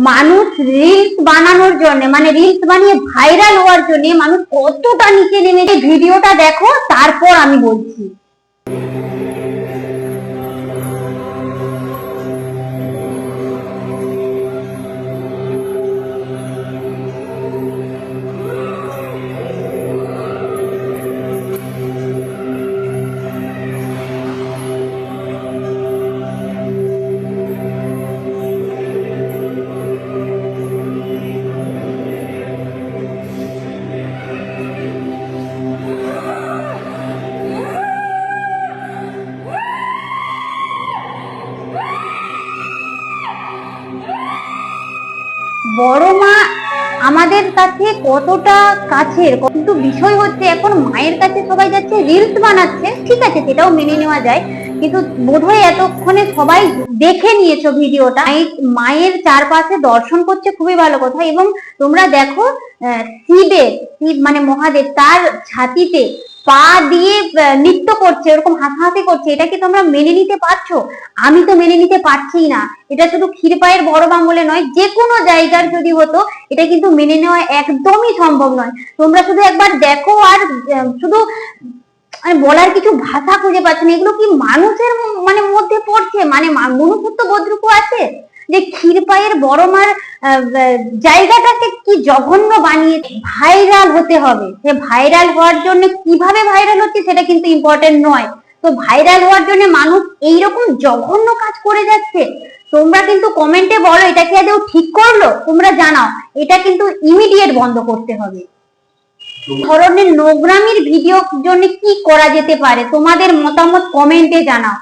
মানুষ রিলস বানানোর জন্য, মানে রিলস বানিয়ে ভাইরাল হওয়ার জন্য মানুষ কতটা নিচে নেমেছে। ভিডিওটা দেখো, তারপর আমি বলছি। বড় মা আমাদের কাছে কতটা কাছের, কিন্তু বিষয় হচ্ছে এখন মায়ের কাছে সবাই যাচ্ছে, রিলস বানাচ্ছে, ঠিক আছে সেটাও মেনে নেওয়া যায়, কিন্তু বোধহয় এতক্ষণে সবাই দেখে নিয়েছো ভিডিওটা। মায়ের চারপাশে দর্শন করছে, খুবই ভালো কথা। এবং তোমরা দেখো শিব মানে মহাদেব তার ছাতিতে পা দিয়ে নৃত্য করছে, এরকম হাসাহাসি করছে, এটা কি তোমরা মেনে নিতে পারছো? আমি তো মেনে নিতে পারছি না। এটা শুধু ক্ষীরপাইয়ের বড় মা বলে নয়, যে কোনো জায়গার যদি হতো এটা কিন্তু মেনে নেওয়া একদমই সম্ভব নয়। তোমরা শুধু একবার দেখো, আর শুধু বলার কিছু ভাষা খুঁজে পাচ্ছি না। এগুলো কি মানুষের মানে মধ্যে পড়ছে? মানে মনুষ্যত্ব বোধটুকু আছে যে ক্ষীরপাইয়ের বড় মার জায়গাটাকে কি জঘন্য বানিয়ে ভাইরাল হতে হবে। সে ভাইরাল হওয়ার জন্য কিভাবে ভাইরাল হচ্ছে সেটা কিন্তু ইম্পর্টেন্ট নয়। তো ভাইরাল হওয়ার জন্য মানুষ এইরকম জঘন্য কাজ করে যাচ্ছে। তোমরা কিন্তু কমেন্টে বলো এটা কি আদৌ ঠিক করলো, তোমরা জানাও। এটা কিন্তু ইমিডিয়েট বন্ধ করতে হবে। ধরনের নোংরামির ভিডিওর জন্য কি করা যেতে পারে তোমাদের মতামত কমেন্টে জানাও।